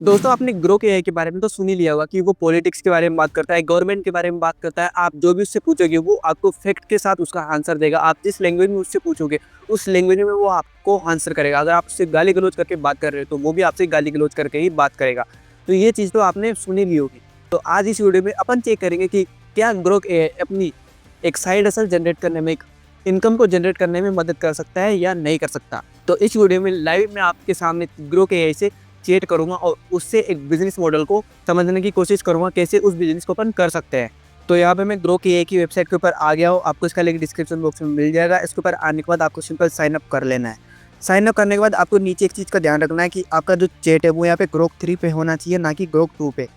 दोस्तों आपने Grok AI के बारे में तो सुन ही लिया होगा कि वो पॉलिटिक्स के बारे में बात करता है, गवर्नमेंट के बारे में बात करता है। आप जो भी उससे पूछोगे वो आपको फैक्ट के साथ उसका आंसर देगा। आप जिस लैंग्वेज में उससे पूछोगे उस लैंग्वेज में वो आपको आंसर करेगा। अगर आप उससे गाली गलौज करके बात कर रहे हो तो वो भी आपसे गाली गलौज करके ही बात करेगा। तो ये चीज़ तो आपने सुनी ली होगी। तो आज इस वीडियो में अपन चेक करेंगे कि क्या ग्रोक एआई अपनी एक साइड हसल जनरेट करने में, एक इनकम को जनरेट करने में मदद कर सकता है या नहीं कर सकता। तो इस वीडियो में लाइव में आपके सामने ग्रोक एआई से चैट करूँगा और उससे एक बिज़नेस मॉडल को समझने की कोशिश करूँगा कैसे उस बिज़नेस को अपन कर सकते हैं। तो यहाँ पे मैं ग्रोक एआई की वेबसाइट के ऊपर आ गया हूँ। आपको इसका लिंक डिस्क्रिप्शन बॉक्स में मिल जाएगा। इसके ऊपर आने के बाद आपको सिंपल साइन अप कर लेना है। साइन अप करने के बाद आपको नीचे एक चीज़ का ध्यान रखना है कि आपका जो चैट है वो यहाँ पे ग्रोक 3 पे होना चाहिए, ना कि ग्रोक 2 पे।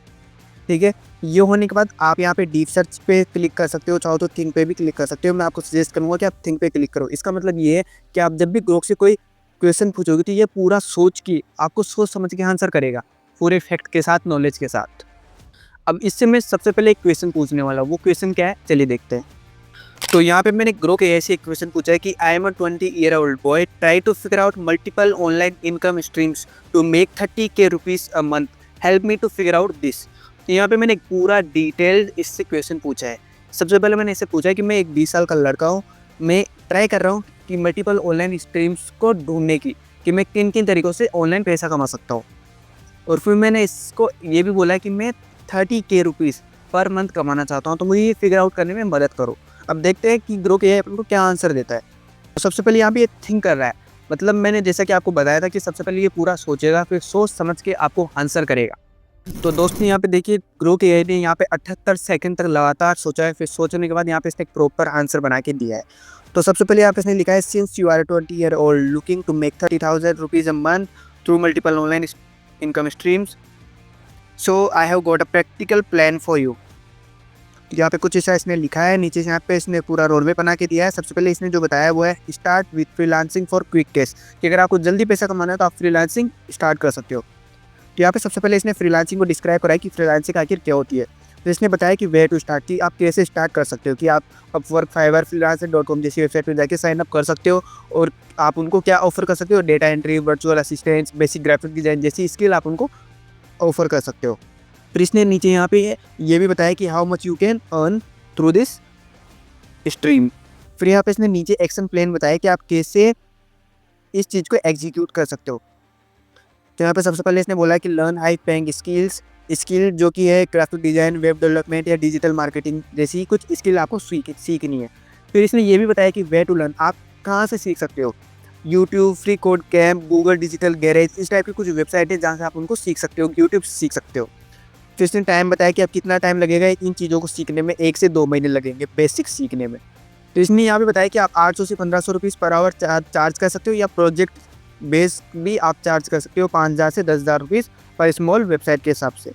ठीक है, ये होने के बाद आप यहाँ पे डीप सर्च पे क्लिक कर सकते हो, चाहो तो थिंक पे भी क्लिक कर सकते हो। मैं आपको सजेस्ट करूँगा कि आप थिंक पे क्लिक करो। इसका मतलब ये है कि आप जब भी ग्रोक से कोई क्वेश्चन पूछोगे तो ये पूरा सोच के आपको सोच समझ के आंसर करेगा, पूरे फैक्ट के साथ, नॉलेज के साथ। अब इससे मैं सबसे पहले एक क्वेश्चन पूछने वाला हूँ। वो क्वेश्चन क्या है, चलिए देखते हैं। तो यहाँ पे मैंने ग्रोक एआई से एक क्वेश्चन पूछा है कि I am a 20-year-old boy try to figure out multiple online income streams to make 30K rupees a month, help me to figure out this. तो यहाँ पे मैंने एक पूरा डिटेल्ड इससे क्वेश्चन पूछा है। सबसे पहले मैंने इससे पूछा है कि मैं एक 20 साल का लड़का हूँ, मैं ट्राई कर रहा हूँ कि मल्टीपल ऑनलाइन स्ट्रीम्स को ढूंढने की, कि मैं किन किन तरीक़ों से ऑनलाइन पैसा कमा सकता हूँ। और फिर मैंने इसको ये भी बोला कि मैं 30K रुपीज़ पर मंथ कमाना चाहता हूँ, तो मुझे ये फिगर आउट करने में मदद करो। अब देखते हैं कि ग्रोक एआई अपन को क्या आंसर देता है। तो सबसे पहले यहाँ पे ये थिंक कर रहा है। मतलब मैंने जैसा कि आपको बताया था कि सबसे पहले ये पूरा सोचेगा, फिर सोच समझ के आपको आंसर करेगा। तो दोस्तों यहाँ पे देखिए ग्रोक एआई ने यहाँ पे 78 सेकंड तक लगातार सोचा है। फिर सोचने के बाद यहाँ पे इसने एक प्रॉपर आंसर बना के दिया है। तो सबसे पहले यहाँ पे इसने लिखा है, since you are 20-year-old looking to make 30,000 rupees a month through multiple online income streams, so I have got a practical plan for you. यहाँ पे कुछ ऐसा इसने लिखा है। नीचे यहाँ पे इसने पूरा रोड मैप बना के दिया है। सबसे पहले इसने जो बताया वो है, start with freelancing for quick cash, कि अगर आपको जल्दी पैसा कमाना है तो आप फ्रीलांसिंग स्टार्ट कर सकते हो। तो यहाँ पे सबसे पहले इसने फ्रीलांसिंग को डिस्क्राइब करा है कि फ्रीलांसिंग आखिर क्या होती है। तो इसने बताया कि वे टू स्टार्ट, कि आप कैसे स्टार्ट कर सकते हो, कि आप अपवर्क, फाइवर, फ्रीलांसर.com जैसी वेबसाइट पर जाके साइन अप कर सकते हो और आप उनको क्या ऑफर कर सकते हो, data entry, virtual assistance, basic graphic design जैसी स्किल आप उनको ऑफर कर सकते हो। फिर इसने नीचे यहाँ पे ये भी बताया कि how much you can earn through this stream. फिर यहाँ पे इसने नीचे एक्शन प्लान बताया कि आप कैसे इस चीज़ को एग्जीक्यूट कर सकते हो। तो यहाँ पे सबसे पहले इसने बोला कि लर्न हाई पेइंग स्किल जो कि है ग्राफिक डिज़ाइन, वेब डेवलपमेंट या डिजिटल मार्केटिंग जैसी कुछ स्किल आपको सीखनी है। फिर इसने ये भी बताया कि वे टू लर्न, आप कहाँ से सीख सकते हो। YouTube, free code camp, Google digital garage, इस टाइप की कुछ वेबसाइट है जहाँ से आप उनको सीख सकते हो, यूट्यूब से सीख सकते हो। फिर इसने टाइम बताया कि अब कितना टाइम लगेगा इन चीज़ों को सीखने में। 1 से 2 महीने लगेंगे बेसिक सीखने में। तो इसने यहाँ पे बताया कि आप 800 से 1500 रुपीज़ पर आवर चार्ज कर सकते हो, या प्रोजेक्ट बेस भी आप चार्ज कर सकते हो 5000 से 10,000 रुपीज़ पर स्मॉल वेबसाइट के हिसाब से।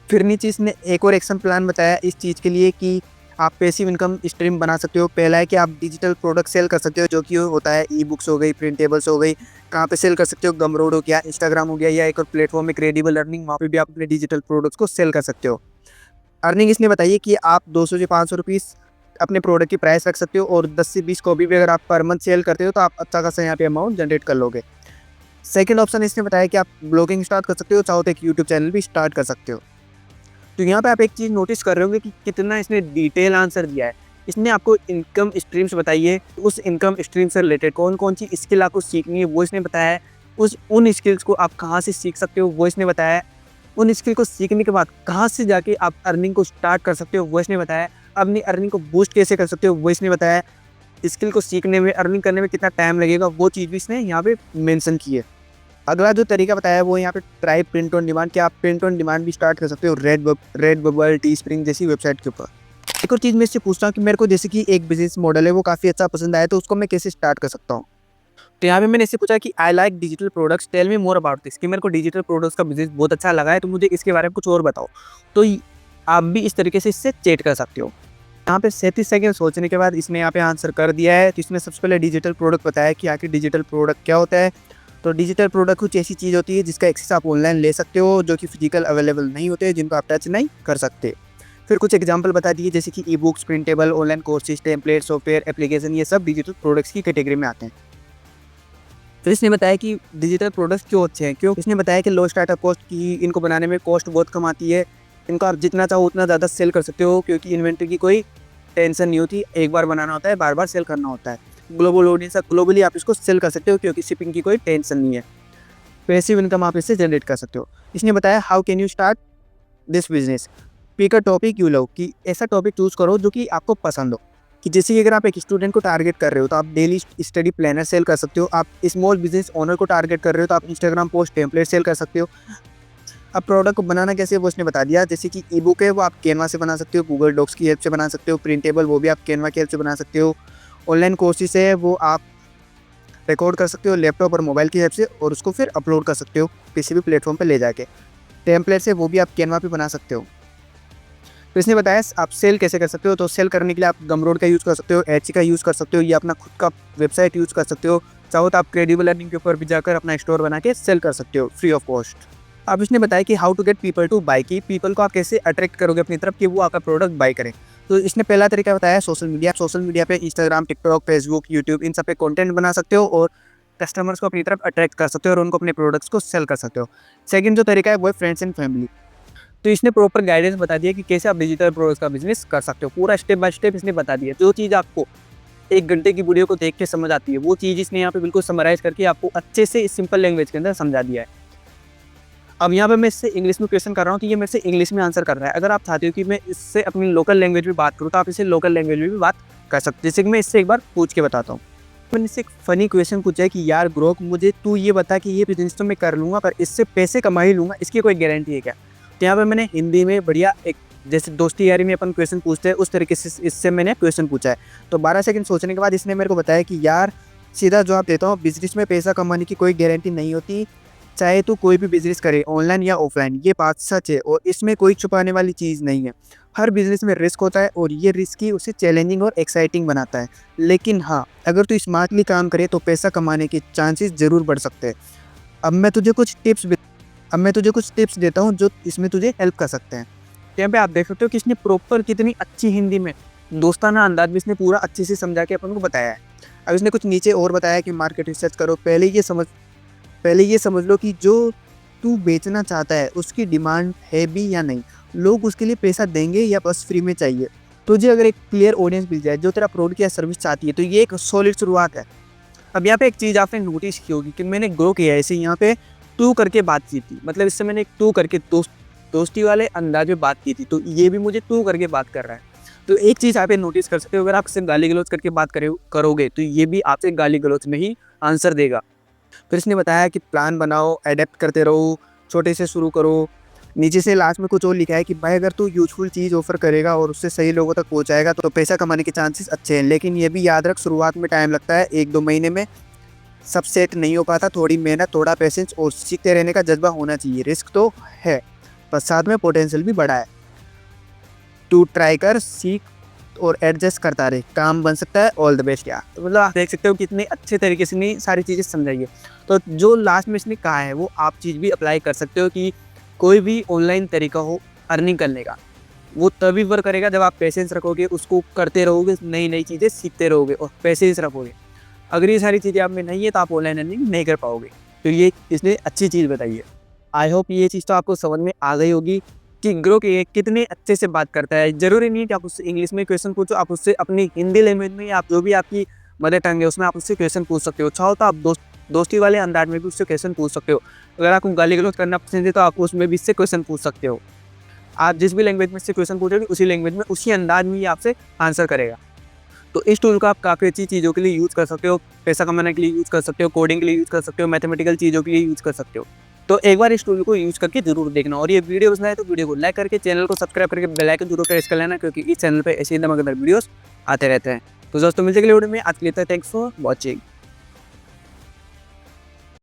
फिर नीचे इसने एक और एक्शन प्लान बताया इस चीज़ के लिए कि आप पैसिव इनकम स्ट्रीम बना सकते हो। पहला है कि आप डिजिटल प्रोडक्ट सेल कर सकते हो, जो कि होता है ई बुक्स हो गई, प्रिंटेबल्स हो गई। कहाँ पे सेल कर सकते हो, गमरोड हो गया, इंस्टाग्राम हो गया, या एक और प्लेटफॉर्म है क्रेडिबल अर्निंग, वहाँ पे भी आप अपने डिजिटल प्रोडक्ट्स को सेल कर सकते हो। अर्निंग इसने बताई है कि आप 200 से 500 रुपीज़ अपने प्रोडक्ट की प्राइस रख सकते हो, और 10 से 20 कॉपी भी अगर आप पर मंथ सेल करते हो तो आप अच्छा खासा यहाँ पे अमाउंट जनरेट कर लोगे। सेकंड ऑप्शन इसने बताया कि आप ब्लॉगिंग स्टार्ट कर सकते हो, चाहो तो एक यूट्यूब चैनल भी स्टार्ट कर सकते हो। तो यहाँ पे आप एक चीज़ नोटिस कर रहे होंगे कि कितना इसने डिटेल आंसर दिया है। इसने आपको इनकम स्ट्रीम्स बताई है, उस इनकम स्ट्रीम से रिलेटेड कौन कौन सी स्किल आपको सीखनी है वो इसने बताया है। उन स्किल्स को आप कहाँ से सीख सकते हो वो इसने बताया है। उन स्किल को सीखने के बाद कहाँ से जाके आप अर्निंग को स्टार्ट कर सकते हो वो इसने बताया है। अपनी अर्निंग को बूस्ट कैसे कर सकते हो वो इसने बताया है। स्किल को सीखने में, अर्निंग करने में कितना टाइम लगेगा वो चीज़ भी इसने यहाँ पे मेंशन की है। अगला जो तरीका बताया है वो यहाँ पे ट्राई प्रिंट ऑन डिमांड, कि आप प्रिंट ऑन डिमांड भी स्टार्ट कर सकते हो रेड बबल, टी स्प्रिंग जैसी वेबसाइट के ऊपर। एक और चीज़ मैं इससे पूछता हूँ कि मेरे को जैसे कि एक बिजनेस मॉडल है वो काफ़ी अच्छा पसंद आया, तो उसको मैं कैसे स्टार्ट कर सकता हूँ। तो यहाँ पे मैंने इससे पूछा कि I like digital products, tell me more about this, कि मेरे को डिजिटल प्रोडक्ट्स का बिजनेस बहुत अच्छा लगा है, तो मुझे इसके बारे में कुछ और बताओ। तो आप भी इस तरीके से इससे चैट कर सकते हो। यहाँ पे 37 सेकंड सोचने के बाद इसने यहाँ पे आंसर कर दिया है। तो इसने सबसे पहले डिजिटल प्रोडक्ट बताया कि आखिर डिजिटल प्रोडक्ट क्या होता है। तो डिजिटल प्रोडक्ट कुछ ऐसी चीज़ होती है जिसका एक्सेस आप ऑनलाइन ले सकते हो, जो कि फिजिकल अवेलेबल नहीं होते, जिनको आप टच नहीं कर सकते। फिर कुछ एग्जांपल बता दिए जैसे कि e books, printable, online courses, template, software, application, ये सब डिजिटल प्रोडक्ट्स की कैटेगरी में आते हैं। तो इसने बताया कि डिजिटल प्रोडक्ट्स क्यों अच्छे हैं, क्यों इसने बताया कि लो स्टार्टअप कॉस्ट की इनको बनाने में कॉस्ट बहुत कम आती है, इनको आप जितना चाहो उतना ज़्यादा सेल कर सकते हो क्योंकि इन्वेंटरी की कोई टेंशन नहीं होती, एक बार बनाना होता है, बार बार सेल करना होता है। ग्लोबल ऑडियंस, ग्लोबली आप इसको सेल कर सकते हो क्योंकि शिपिंग की कोई टेंशन नहीं है। पैसिव इनकम आप इससे जनरेट कर सकते हो। इसने बताया how can you start this business, pick a topic you love, कि ऐसा टॉपिक चूज करो जो कि आपको पसंद हो। कि जैसे कि अगर आप एक स्टूडेंट को टारगेट कर रहे हो तो आप डेली स्टडी प्लानर सेल कर सकते हो, आप स्मॉल बिजनेस ओनर को टारगेट कर रहे हो तो आप इंस्टाग्राम पोस्ट टेम्पलेट सेल कर सकते हो। अब प्रोडक्ट को बनाना कैसे वो उसने बता दिया, जैसे कि ई बुक है वो आप कैनवा से बना सकते हो, गूगल डॉक्स की हेल्प से बना सकते हो, प्रिंटेबल वो भी आप कैनवा की हेल्प से बना सकते हो, ऑनलाइन कोर्सेज है वो आप रिकॉर्ड कर सकते हो लैपटॉप और मोबाइल की हेल्प से और उसको फिर अपलोड कर सकते हो किसी भी प्लेटफॉर्म पर ले जाके। टेम्पलेट से वो भी आप कैनवा पे बना सकते हो। तो इसने बताया आप सेल कैसे कर सकते हो, तो सेल करने के लिए आप गमरोड का यूज़ कर सकते हो, एच का यूज़ कर सकते हो या अपना खुद का वेबसाइट यूज़ कर सकते हो। चाहो तो आप क्रेडिबल अर्निंग के ऊपर भी जाकर अपना स्टोर बना के सेल कर सकते हो फ्री ऑफ कॉस्ट। अब इसने बताया कि how to get people to buy, की पीपल को आप कैसे अट्रैक्ट करोगे अपनी तरफ कि वो आपका प्रोडक्ट बाई करें। तो इसने पहला तरीका बताया सोशल मीडिया। सोशल मीडिया पे Instagram, TikTok, Facebook, YouTube in सब पे कंटेंट बना सकते हो और कस्टमर्स को अपनी तरफ अट्रैक्ट कर सकते हो और उनको अपने प्रोडक्ट्स को सेल कर सकते हो। सेकंड जो तरीका है वो है फ्रेंड्स एंड फैमिली। तो इसने प्रॉपर गाइडेंस बता दिया कि कैसे आप डिजिटल प्रोडक्ट्स का बिजनेस कर सकते हो, पूरा स्टेप बाय स्टेप इसने बता दिया। जो चीज़ आपको 1 घंटे की वीडियो को देख के समझ आती है वो चीज़ इसने यहाँ पे बिल्कुल समराइज़ करके आपको अच्छे से सिंपल लैंग्वेज के अंदर समझा दिया है। अब यहाँ पे मैं इससे इंग्लिश में क्वेश्चन कर रहा हूँ तो ये मेरे से इंग्लिश में आंसर कर रहा है। अगर आप चाहते हो कि मैं इससे अपनी लोकल लैंग्वेज में बात करूँ तो आप इससे लोकल लैंग्वेज में भी बात कर सकते हो। जैसे कि मैं इससे एक बार पूछ के बताता हूँ। मैंने इससे एक फ़नी क्वेश्चन पूछा है कि यार ग्रोक, मुझे तू ये बता कि ये बिज़नेस तो मैं कर लूँगा पर इससे पैसे कमा ही लूँगा, इसकी कोई गारंटी है क्या? तो यहाँ पे मैंने हिंदी में बढ़िया एक जैसे दोस्ती यारी में अपन क्वेश्चन पूछते हैं उस तरीके से इससे मैंने क्वेश्चन पूछा है। तो 12 सेकंड सोचने के बाद इसने मेरे को बताया कि यार सीधा जवाब देता हूँ, बिज़नेस में पैसा कमाने की कोई गारंटी नहीं होती, चाहे तो कोई भी बिज़नेस करे ऑनलाइन या ऑफलाइन, ये बात सच है और इसमें कोई छुपाने वाली चीज़ नहीं है। हर बिज़नेस में रिस्क होता है और ये रिस्क ही उसे चैलेंजिंग और एक्साइटिंग बनाता है। लेकिन हाँ, अगर तू स्मार्टली काम करे तो पैसा कमाने के चांसेस ज़रूर बढ़ सकते हैं। अब मैं तुझे कुछ टिप्स देता हूँ जो इसमें तुझे हेल्प कर सकते हैं। यहाँ पे आप देख सकते हो कि इसने प्रॉपर कितनी अच्छी हिंदी में दोस्ताना अंदाज में इसने पूरा अच्छे से समझा के अपन को बताया है। अब इसने कुछ नीचे और बताया कि मार्केट रिसर्च करो, पहले ये समझ लो कि जो तू बेचना चाहता है उसकी डिमांड है भी या नहीं, लोग उसके लिए पैसा देंगे या बस फ्री में चाहिए। तुझे अगर एक क्लियर ऑडियंस मिल जाए जो तेरा प्रोडक्ट या सर्विस चाहती है तो ये एक सॉलिड शुरुआत है। अब यहाँ पे एक चीज़ आपने नोटिस की होगी कि मैंने ग्रो किया है, ऐसे यहाँ पे तू करके बात की थी, मतलब इससे मैंने एक तू करके दोस्ती वाले अंदाज में बात की थी, तो ये भी मुझे तू करके बात कर रहा है। तो एक चीज़ आप नोटिस कर सकते हो, अगर आप सिर्फ गाली गलौज करके बात करोगे तो ये भी आपसे गाली गलौज में ही आंसर देगा। फिर इसने बताया कि प्लान बनाओ, अडेप्ट करते रहो, छोटे से शुरू करो। नीचे से लास्ट में कुछ और लिखा है कि भाई अगर तू यूजफुल चीज़ ऑफर करेगा और उससे सही लोगों तक पहुंचाएगा तो पैसा कमाने के चांसेस अच्छे हैं। लेकिन ये भी याद रख, शुरुआत में टाइम लगता है, 1-2 महीने में सब सेट नहीं हो पाता। थोड़ी मेहनत, थोड़ा पेशेंस और सीखते रहने का जज्बा होना चाहिए। रिस्क तो है पर साथ में पोटेंशियल भी बड़ा है। तू ट्राई कर, सीख और एडजस्ट करता रहे, काम बन सकता है। ऑल द बेस्ट यार। तो मतलब आप देख सकते हो कितने अच्छे तरीके से नहीं सारी चीज़ें समझाई है। तो जो लास्ट में इसने कहा है वो आप चीज़ भी अप्लाई कर सकते हो कि कोई भी ऑनलाइन तरीका हो अर्निंग करने का, वो तभी वर्क करेगा जब आप पेशेंस रखोगे, उसको करते रहोगे, नई नई चीज़ें सीखते रहोगे और पेशेंस रखोगे। अगर ये सारी चीज़ें आप में नहीं है तो आप ऑनलाइन अर्निंग नहीं कर पाओगे। तो ये इसने अच्छी चीज़ बताई है। आई होप ये चीज़ तो आपको समझ में आ गई होगी कि ग्रो के कितने अच्छे से बात करता है। ज़रूरी नहीं है कि आप उससे इंग्लिश में क्वेश्चन पूछो, आप उससे अपनी हिंदी लैंग्वेज में या आप जो भी आपकी मदर टंग है उसमें आप उससे क्वेश्चन पूछ सकते हो। चाहो तो आप दोस्ती वाले अंदाज में भी उससे क्वेश्चन पूछ सकते हो। अगर आपको गाली गलौज करना पसंद है तो आप उसमें भी इससे क्वेश्चन पूछ सकते हो। आप जिस भी लैंग्वेज में इससे क्वेश्चन पूछोगे उसी लैंग्वेज में उसी अंदाज में ही आपसे आंसर करेगा। तो इस टूल को आप काफ़ी अच्छी चीज़ों के लिए यूज़ कर सकते हो, पैसा कमाने के लिए यूज़ कर सकते हो, कोडिंग के लिए यूज़ कर सकते हो, मैथमेटिकल चीज़ों के लिए यूज़ कर सकते हो। तो एक बार इस टूल को यूज़ करके जरूर देखना और ये वीडियो पसंद आए तो वीडियो को लाइक करके चैनल को सब्सक्राइब करके बेल आइकन जरूर प्रेस कर लेना, क्योंकि इस चैनल पे ऐसे ही धमाकेदार वीडियोस आते रहते हैं। तो दोस्तों मिलते अगले वीडियो में, आज के लिए थैंक्स फॉर वॉचिंग।